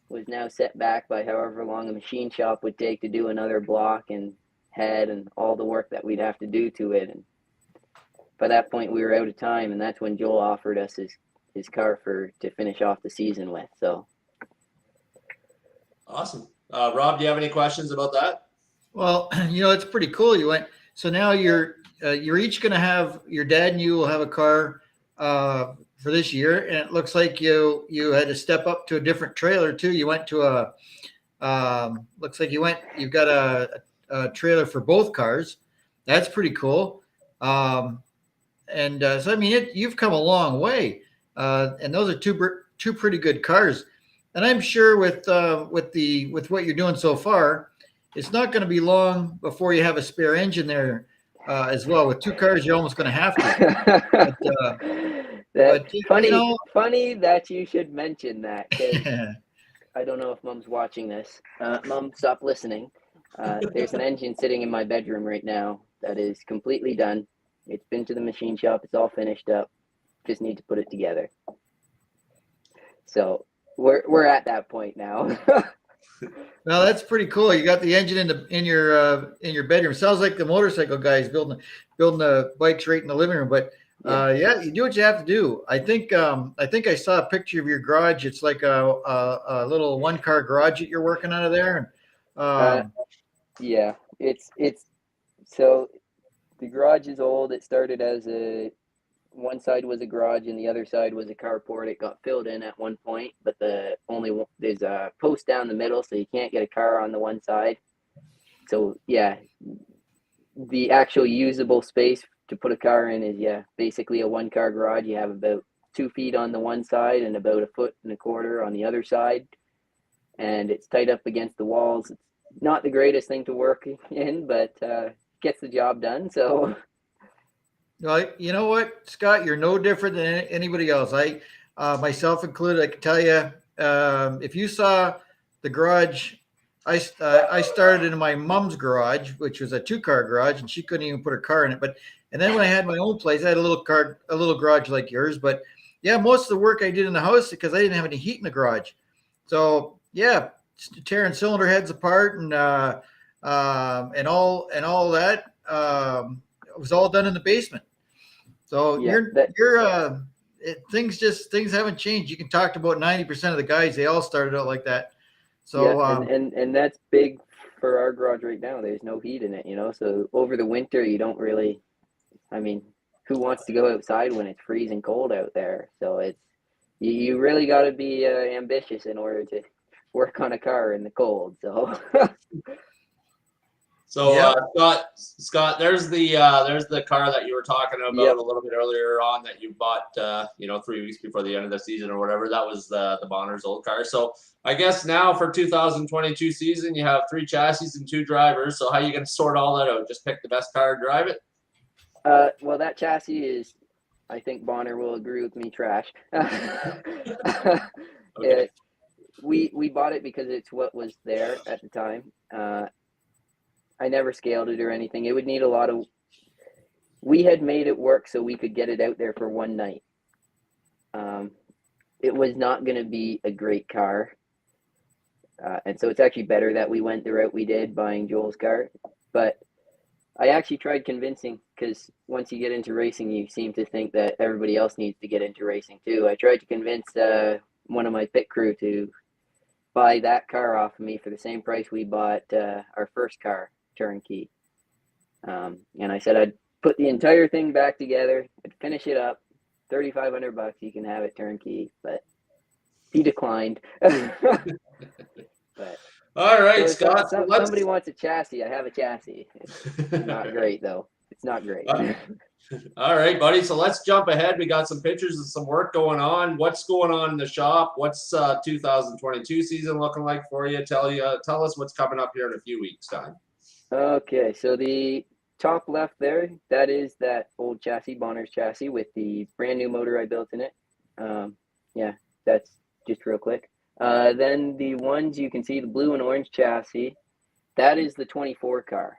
was now set back by however long a machine shop would take to do another block and head and all the work that we'd have to do to it. And by that point we were out of time, and that's when Joel offered us his car to finish off the season with. So Awesome. Rob, do you have any questions about that? Well, it's pretty cool. So now you're each going to have, your dad and you will have a car for this year, and it looks like you had to step up to a different trailer too. You went to looks like you've got a trailer for both cars. That's pretty cool. So you've come a long way, and those are two pretty good cars. And I'm sure with what you're doing so far, it's not going to be long before you have a spare engine there as well. With two cars, you're almost going to have to. Funny that you should mention that, 'cause I don't know if Mom's watching this. Mom, stop listening. There's an engine sitting in my bedroom right now that is completely done. It's been to the machine shop. It's all finished up. Just need to put it together. So we're at that point now. Well, that's pretty cool. You got the engine in your bedroom. Sounds like the motorcycle guy is building the bikes right in the living room. But you do what you have to do. I think I saw a picture of your garage. It's like a little one-car garage that you're working out of there. Yeah, it's so the garage is old. It started as one side was a garage and the other side was a carport. It got filled in at one point, but there's a post down the middle, so you can't get a car on the one side. So yeah, the actual usable space to put a car in is basically a one car garage. You have about 2 feet on the one side and about 1.25 feet on the other side, and it's tight up against the walls. It's not the greatest thing to work in, but gets the job done. So Well, you know what, Scott, you're no different than anybody else. I, myself included, I can tell you, if you saw the garage, I started in my mom's garage, which was a 2 car garage, and she couldn't even put her car in it. And then when I had my own place, I had a little garage like yours. But yeah, most of the work I did in the house because I didn't have any heat in the garage. So yeah, tearing cylinder heads apart and all that. It was all done in the basement. So yeah, that things haven't changed. You can talk to about 90% of the guys. They all started out like that. yeah, So and that's big for our garage right now. There's no heat in it, So over the winter, you don't really. I mean, who wants to go outside when it's freezing cold out there? So you really got to be ambitious in order to work on a car in the cold. So So yep. Scott, there's the car that you were talking about Yep. a little bit earlier on that you bought 3 weeks before the end of the season or whatever. That was the Bonner's old car. So I guess now for 2022 season, you have 3 chassis and 2 drivers. So how are you gonna sort all that out? Just pick the best car and drive it? well, that chassis is, I think Bonner will agree with me, trash. Okay. We bought it because it's what was there at the time. I never scaled it or anything. It would need a lot of. We had made it work so we could get it out there for one night. It was not going to be a great car, and so it's actually better that we went the route we did, buying Joel's car. But I actually tried convincing, because once you get into racing, you seem to think that everybody else needs to get into racing too. I tried to convince one of my pit crew to buy that car off of me for the same price we bought our first car, turnkey. And I said I'd put the entire thing back together, I'd finish it up, $3,500, you can have it turnkey. But he declined. But All right, so Scott. So let's somebody wants a chassis, I have a chassis. It's not great though. It's not great. All right, buddy. So let's jump ahead. We got some pictures and some work going on. What's going on in the shop? What's 2022 season looking like for you? Tell us what's coming up here in a few weeks' time. Okay, so the top left there, that is that old chassis, Bonner's chassis, with the brand new motor I built in it. Yeah, that's just real quick. Then the ones you can see, the blue and orange chassis, that is the 24 car.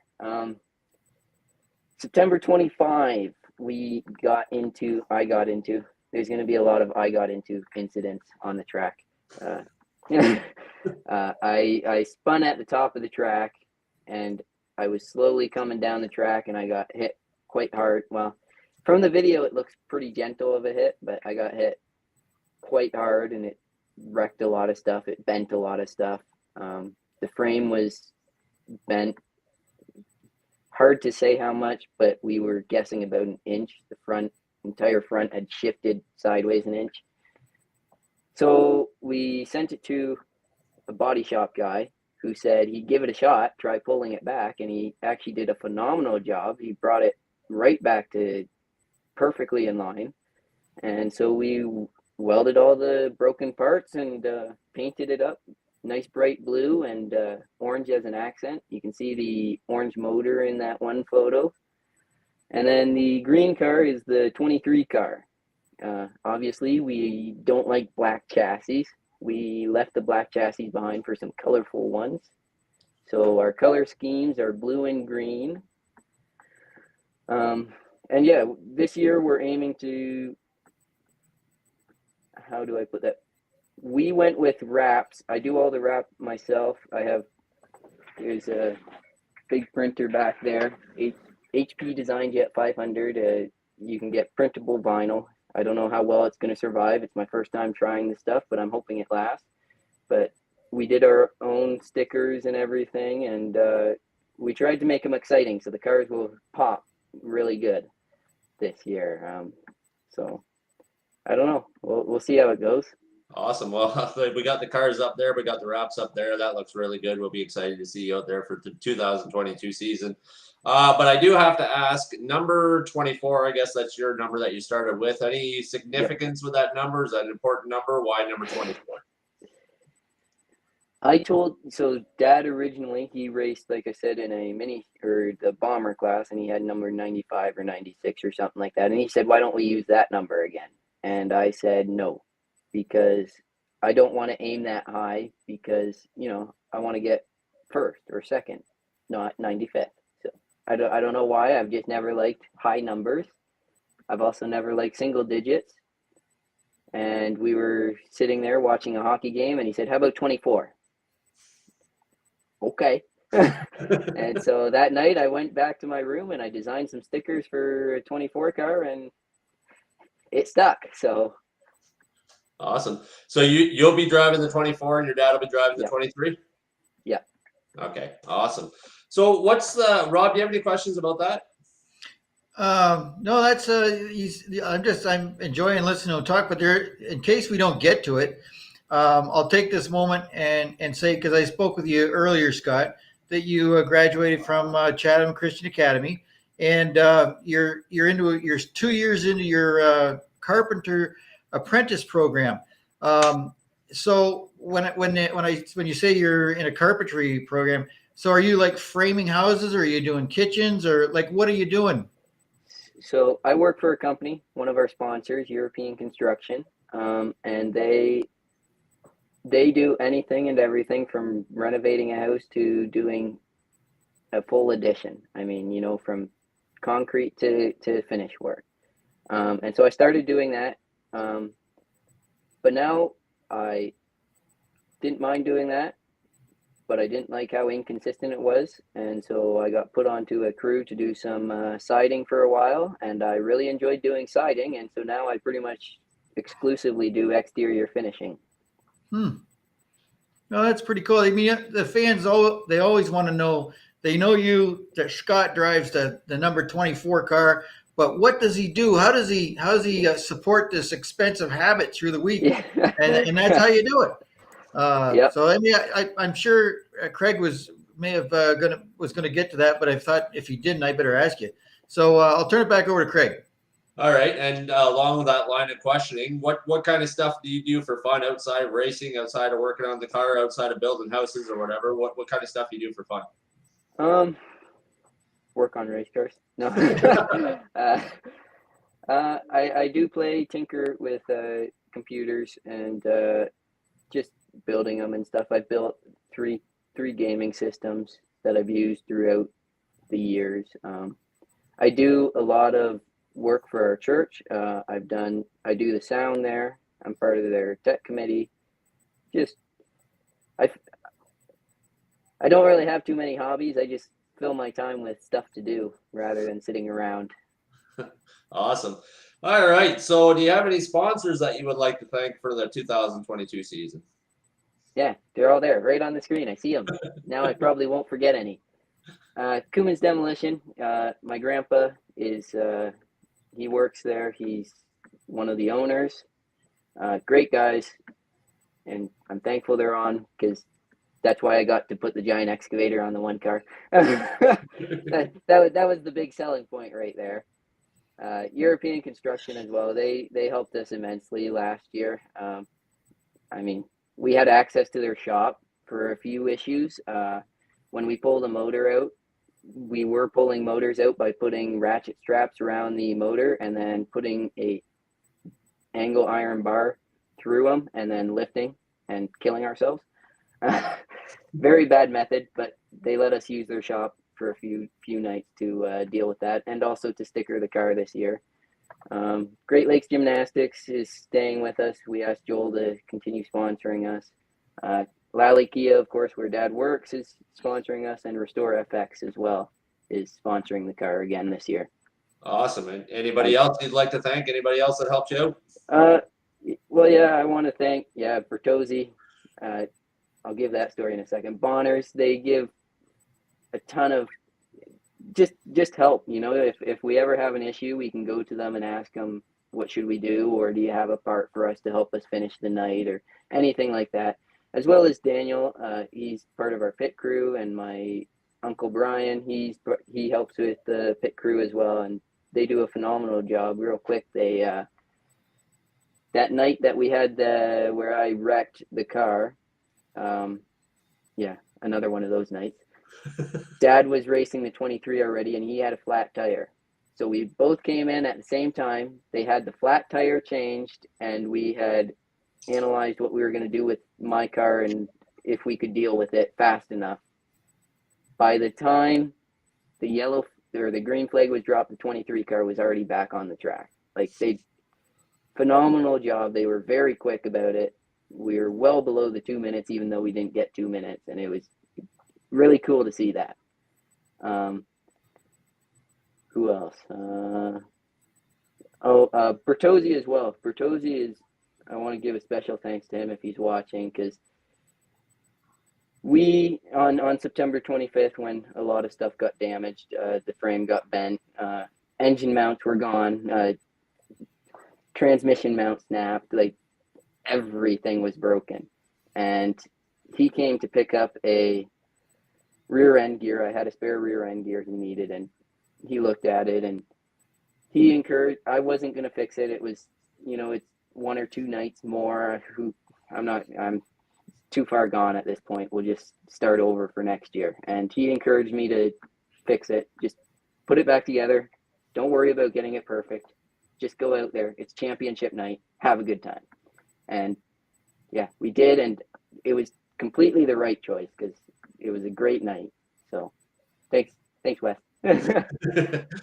September 25, I got into, there's going to be a lot of I got into incidents on the track. I spun at the top of the track, and I was slowly coming down the track, and I got hit quite hard. Well, from the video, it looks pretty gentle of a hit, but I got hit quite hard, and it wrecked a lot of stuff. It bent a lot of stuff. The frame was bent. Hard to say how much, but we were guessing about an inch. The entire front had shifted sideways an inch. So we sent it to a body shop guy who said he'd give it a shot, try pulling it back, and he actually did a phenomenal job. He brought it right back to perfectly in line. And so we welded all the broken parts and painted it up nice bright blue and orange as an accent. You can see the orange motor in that one photo. And then the green car is the 23 car. Obviously, we don't like black chassis. We left the black chassis behind for some colorful ones. So our color schemes are blue and green. And yeah, this year we're aiming to, how do I put that? We went with wraps. I do all the wrap myself. There's a big printer back there, HP Design Jet 500. You can get printable vinyl. I don't know how well it's going to survive. It's my first time trying this stuff, but I'm hoping it lasts. But we did our own stickers and everything, and we tried to make them exciting, so the cars will pop really good this year. So I don't know. We'll see how it goes. Awesome. Well, we got the cars up there. We got the wraps up there. That looks really good. We'll be excited to see you out there for the 2022 season. But I do have to ask, number 24, I guess that's your number that you started with. Any significance with that number? Is that an important number? Why number 24? So Dad originally, he raced, like I said, in a mini or the bomber class, and he had number 95 or 96 or something like that. And he said, why don't we use that number again? And I said, no, because I don't want to aim that high, because, I want to get first or second, not 95th. So I don't know why. I've just never liked high numbers. I've also never liked single digits. And we were sitting there watching a hockey game, and he said, how about 24? Okay. And so that night I went back to my room and I designed some stickers for a 24 car, and it stuck. So Awesome. So you'll be driving the 24 and your dad will be driving the 23? Yeah. Okay. Awesome. So Rob, do you have any questions about that? No, that's I'm enjoying listening to him talk, but there, in case we don't get to it, I'll take this moment and say, because I spoke with you earlier, Scott, that you graduated from Chatham Christian Academy, and you're 2 years into your carpenter apprentice program. So when you say you're in a carpentry program, so are you like framing houses, or are you doing kitchens, or like what are you doing? So I work for a company, one of our sponsors, European Construction, and they do anything and everything from renovating a house to doing a full addition. I mean, from concrete to finish work. And so I started doing that. But now I didn't mind doing that, but I didn't like how inconsistent it was. And so I got put onto a crew to do some siding for a while, and I really enjoyed doing siding. And so now I pretty much exclusively do exterior finishing. No, that's pretty cool. I mean, the fans, they always want to know. They know that Scott drives the number 24 car, but what does he do? How does he support this expensive habit through the week? Yeah. And that's how you do it. Yep. So I mean, I'm sure Craig was gonna get to that, but I thought if he didn't, I better ask you. So I'll turn it back over to Craig. All right, and along with that line of questioning, what kind of stuff do you do for fun outside of racing, outside of working on the car, outside of building houses or whatever? What kind of stuff do you do for fun? Work on race cars. No. I do tinker with computers and just building them and stuff. I've built three gaming systems that I've used throughout the years. I do a lot of work for our church. I do the sound there. I'm part of their tech committee. I don't really have too many hobbies. I just fill my time with stuff to do rather than sitting around. Awesome. All right. So do you have any sponsors that you would like to thank for the 2022 season? Yeah, they're all there right on the screen. I see them. Now I probably won't forget any. Koomans Demolition. My grandpa he works there. He's one of the owners. Great guys. And I'm thankful they're on, because that's why I got to put the giant excavator on the one car. that was the big selling point right there. European Construction as well. They helped us immensely last year. I mean, we had access to their shop for a few issues. When we pulled a motor out, we were pulling motors out by putting ratchet straps around the motor and then putting a angle iron bar through them and then lifting and killing ourselves. Very bad method, but they let us use their shop for a few nights to deal with that, and also to sticker the car this year. Great Lakes Gymnastics is staying with us. We asked Joel to continue sponsoring us. Lally Kia, of course, where Dad works, is sponsoring us, and Restore FX as well is sponsoring the car again this year. Awesome. And anybody else you'd like to thank? Anybody else that helped you out? Well, yeah, I want to thank Bertozzi. I'll give that story in a second. Bonners, they give a ton of just help. You know, if we ever have an issue, we can go to them and ask them, what should we do, or do you have a part for us to help us finish the night, or anything like that. As well as Daniel, he's part of our pit crew, and my uncle Brian, he helps with the pit crew as well, and they do a phenomenal job. Real quick, they that night that we had where I wrecked the car, yeah, another one of those nights. Dad was racing the 23 already, and he had a flat tire. So we both came in at the same time. They had the flat tire changed, and we had analyzed what we were going to do with my car and if we could deal with it fast enough. By the time the yellow or the green flag was dropped, the 23 car was already back on the track. Like, phenomenal job. They were very quick about it. We were well below the 2 minutes, even though we didn't get 2 minutes, and it was really cool to see that. Who else? Bertozzi as well. Bertozzi I want to give a special thanks to him if he's watching, because we, on September 25th, when a lot of stuff got damaged, the frame got bent, engine mounts were gone, transmission mount snapped, like everything was broken. And he came to pick up a rear end gear. I had a spare rear end gear he needed, and he looked at it and he encouraged. I wasn't going to fix it. It was, it's 1 or 2 nights more. I'm too far gone at this point. We'll just start over for next year. And he encouraged me to fix it. Just put it back together. Don't worry about getting it perfect. Just go out there. It's championship night. Have a good time. And yeah, we did. And it was completely the right choice, because it was a great night. So thanks, Wes.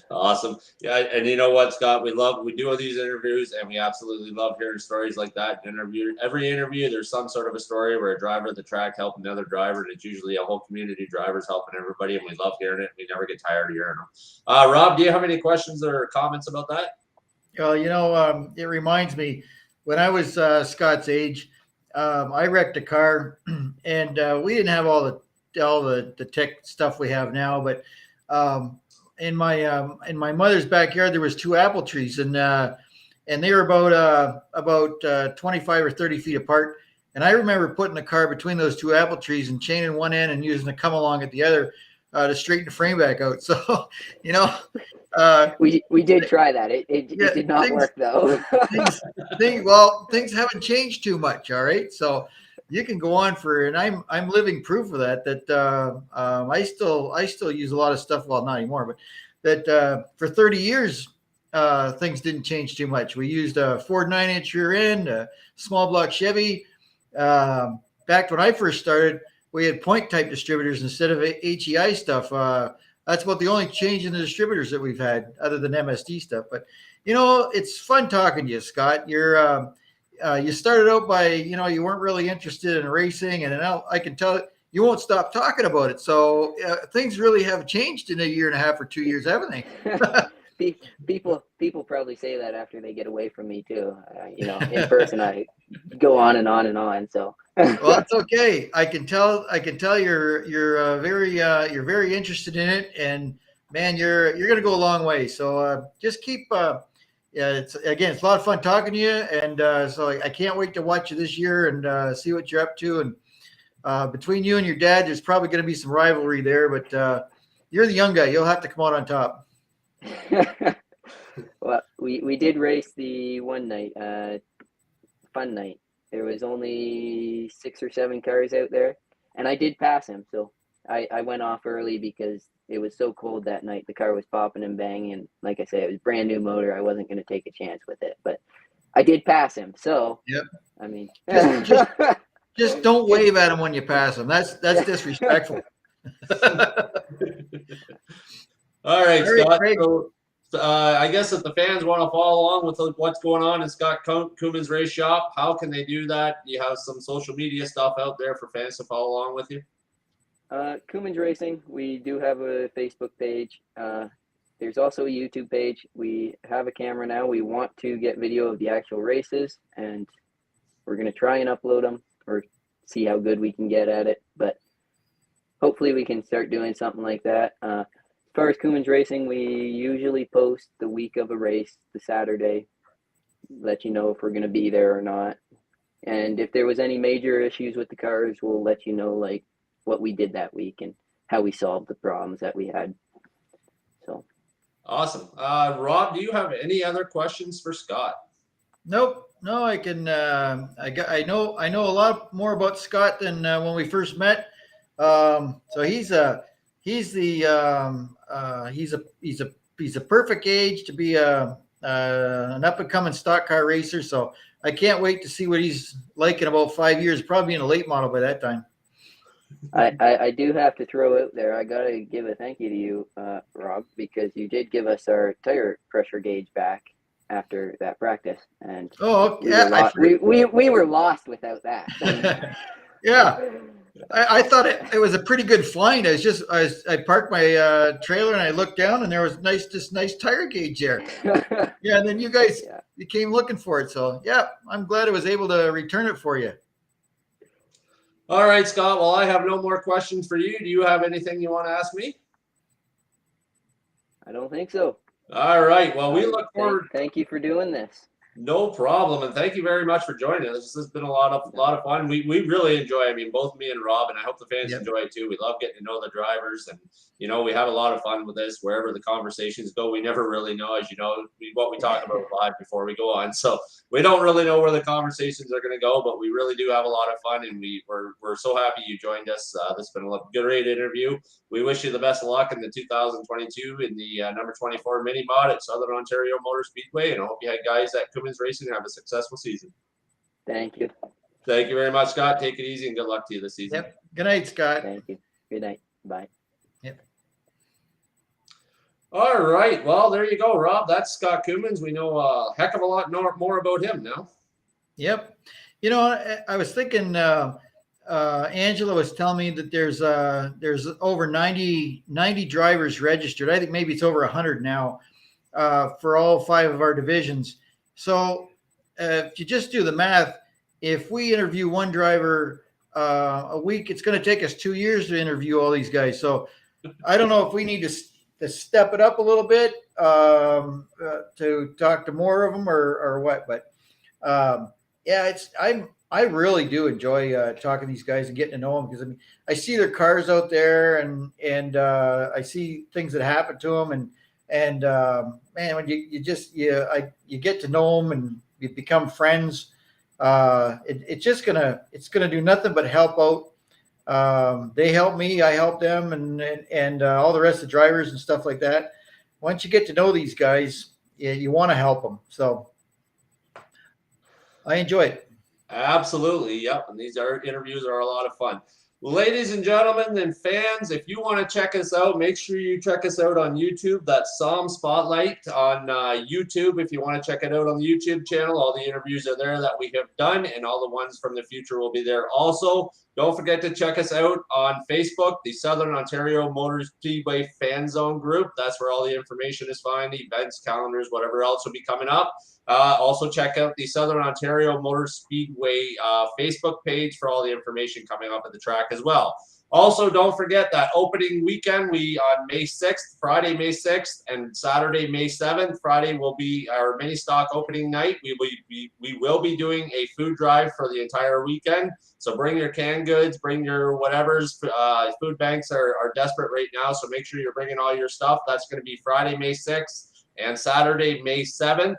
Awesome. Yeah, and you know what, Scott? We do these interviews, and we absolutely love hearing stories like that. Every interview, there's some sort of a story where a driver at the track helped another driver, and it's usually a whole community of drivers helping everybody, and we love hearing it. We never get tired of hearing them. Rob, do you have any questions or comments about that? It reminds me, when I was Scott's age, I wrecked a car, and we didn't have all the tech stuff we have now, but in my mother's backyard there was 2 apple trees, and they were about 25 or 30 feet apart. And I remember putting the car between those 2 apple trees and chaining one end and using a come along at the other to straighten the frame back out. So, we did try that. It did not work though. things haven't changed too much. All right, so you can go on and I'm living proof of that. I still use a lot of stuff. Well, not anymore, but that for 30 years things didn't change too much. We used a Ford 9-inch rear end, a small block Chevy. Back when I first started, we had point type distributors instead of HEI stuff. That's about the only change in the distributors that we've had, other than MSD stuff. But it's fun talking to you, Scott. You started out by, you weren't really interested in racing, and now I can tell you won't stop talking about it. So things really have changed in a year and a half or 2 years, haven't they? People probably say that after they get away from me too. In person, I go on and on and on. So well, that's okay. I can tell you're very interested in it, and man, you're going to go a long way. So just keep. It's a lot of fun talking to you, and so I can't wait to watch you this year and see what you're up to. And between you and your dad, there's probably going to be some rivalry there, but you're the young guy. You'll have to come out on top. Well, we did race the one night, fun night. There was only 6 or 7 cars out there, and I did pass him. So I went off early because it was so cold that night. The car was popping and banging, and like I said, it was brand new motor. I wasn't going to take a chance with it, but I did pass him. So yep. I mean, just don't wave at him when you pass him. That's disrespectful. All right, Scott. Great. So, I guess if the fans want to follow along with what's going on in Scott Koomans Race Shop, how can they do that? You have some social media stuff out there for fans to follow along with you? Koomans Racing, we do have a Facebook page. There's also a YouTube page. We have a camera now. We want to get video of the actual races, and we're going to try and upload them or see how good we can get at it. But hopefully we can start doing something like that. As far as Koomans racing, we usually post the week of a race, the Saturday, let you know if we're going to be there or not. And if there was any major issues with the cars, we'll let you know like what we did that week and how we solved the problems that we had. So Awesome. Rob, do you have any other questions for Scott? Nope. No, I can. I know a lot more about Scott than when we first met. So he's a perfect age to be an up and coming stock car racer. So I can't wait to see what he's like in about 5 years. Probably in a late model by that time. I do have to throw out there, I got to give a thank you to you, Rob, because you did give us our tire pressure gauge back after that practice. And we were lost without that. Yeah. I thought it was a pretty good find. I parked my trailer and I looked down and there was this nice tire gauge there. Yeah, and then you guys you came looking for it. So yeah, I'm glad I was able to return it for you. All right, Scott. Well, I have no more questions for you. Do you have anything you want to ask me? I don't think so. All right. Well, we look forward. Thank you for doing this. No problem, and thank you very much for joining us. This has been a lot of fun. We really enjoy. I mean, both me and Rob, and I hope the fans enjoy it too. We love getting to know the drivers, and we have a lot of fun with this. Wherever the conversations go, we never really know, as you know, what we talk about live before we go on. So we don't really know where the conversations are going to go, but we really do have a lot of fun, and we're so happy you joined us. This has been a great interview. We wish you the best of luck in the 2022 in the number 24 mini mod at Southern Ontario Motor Speedway, and I hope you had guys at Koomans Racing have a successful season. Thank you. Thank you very much, Scott. Take it easy and good luck to you this season. Yep. Good night, Scott. Thank you. Good night. Bye. Yep. All right. Well, there you go, Rob. That's Scott Koomans. We know a heck of a lot more about him now. Yep. I was thinking Angela was telling me that there's over 90 drivers registered. I think maybe it's over 100 now for all 5 of our divisions. So if you just do the math, if we interview one driver a week, it's going to take us 2 years to interview all these guys. So I don't know if we need to step it up a little bit to talk to more of them or what. But I really do enjoy talking to these guys and getting to know them, because I see their cars out there and I see things that happen to them and man, when you get to know them and you become friends, it's gonna do nothing but help out. They help me, I help them, and all the rest of the drivers and stuff like that. Once you get to know these guys, you want to help them. So I enjoy it. Absolutely. Yep. And these interviews are a lot of fun. Ladies and gentlemen and fans, if you want to check us out, make sure you check us out on YouTube. That's SOMSpotlight on YouTube. If you want to check it out on the YouTube channel, all the interviews are there that we have done, and all the ones from the future will be there also. Don't forget to check us out on Facebook, the Southern Ontario Motor Speedway Fan Zone group. That's where all the information is found, events, calendars, whatever else will be coming up. Also check out the Southern Ontario Motor Speedway Facebook page for all the information coming up at the track as well. Also, don't forget that opening weekend, on May 6th, Friday, May 6th, and Saturday, May 7th. Friday will be our mini stock opening night. We will be doing a food drive for the entire weekend. So bring your canned goods, bring your whatevers. Food banks are desperate right now, so make sure you're bringing all your stuff. That's going to be Friday, May 6th, and Saturday, May 7th.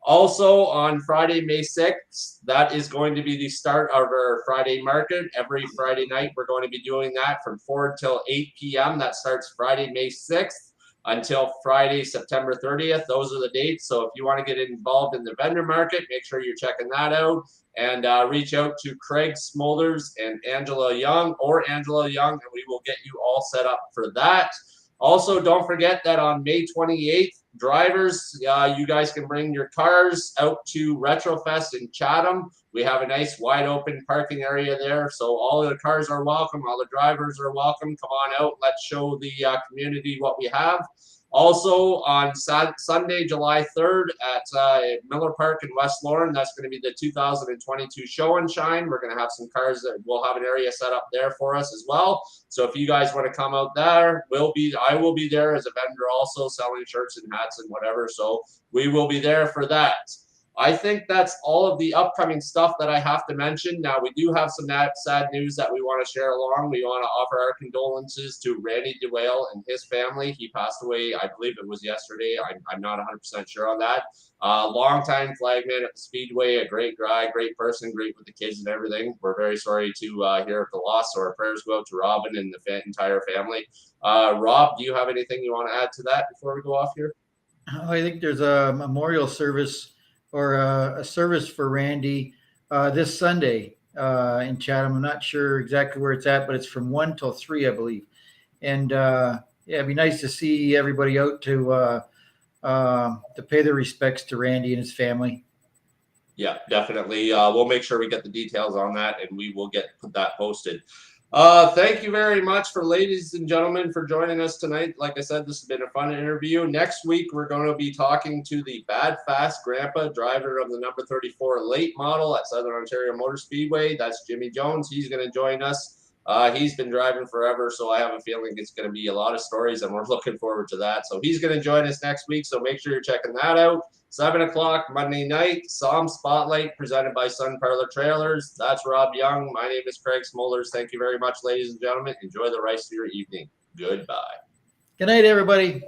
Also on Friday, May 6th, that is going to be the start of our Friday market. Every Friday night, we're going to be doing that from 4 till 8 p.m. That starts Friday, May 6th until Friday, September 30th. Those are the dates. So if you want to get involved in the vendor market, make sure you're checking that out. And reach out to Craig Smolders and Angela Young, and we will get you all set up for that. Also, don't forget that on May 28th, drivers, you guys can bring your cars out to Retrofest in Chatham. We have a nice wide open parking area there, so all the cars are welcome, all the drivers are welcome. Come on out, let's show the community what we have. Also on Sunday, July 3rd at Miller Park in West Lorne, that's going to be the 2022 Show and Shine. We're going to have some cars that will have an area set up there for us as well. So if you guys want to come out there, I will be there as a vendor also, selling shirts and hats and whatever. So we will be there for that. I think that's all of the upcoming stuff that I have to mention. Now, we do have some sad news that we want to share along. We want to offer our condolences to Randy DeWale and his family. He passed away, I believe it was yesterday. I'm not 100% sure on that. Longtime flagman at the Speedway, a great guy, great person, great with the kids and everything. We're very sorry to hear of the loss, so our prayers go out to Robin and the entire family. Rob, do you have anything you want to add to that before we go off here? I think there's a memorial service or a service for Randy this Sunday in Chatham. I'm not sure exactly where it's at, but it's from 1 till 3, I believe. And yeah, it'd be nice to see everybody out to pay their respects to Randy and his family. Yeah, definitely. We'll make sure we get the details on that, and we will put that posted. Thank you very much for ladies and gentlemen for joining us tonight. Like I said, this has been a fun interview. Next week, we're going to be talking to the Bad Fast Grandpa, driver of the number 34 late model at Southern Ontario Motor Speedway. That's Jimmy Jones. He's going to join us. He's been driving forever, so I have a feeling it's going to be a lot of stories, and we're looking forward to that. So he's going to join us next week, so make sure you're checking that out. 7 o'clock Monday night, SOMSpotlight presented by Sun Parlor Trailers. That's Rob Young. My name is Craig Smolders. Thank you very much, ladies and gentlemen. Enjoy the rest of your evening. Goodbye. Good night, everybody.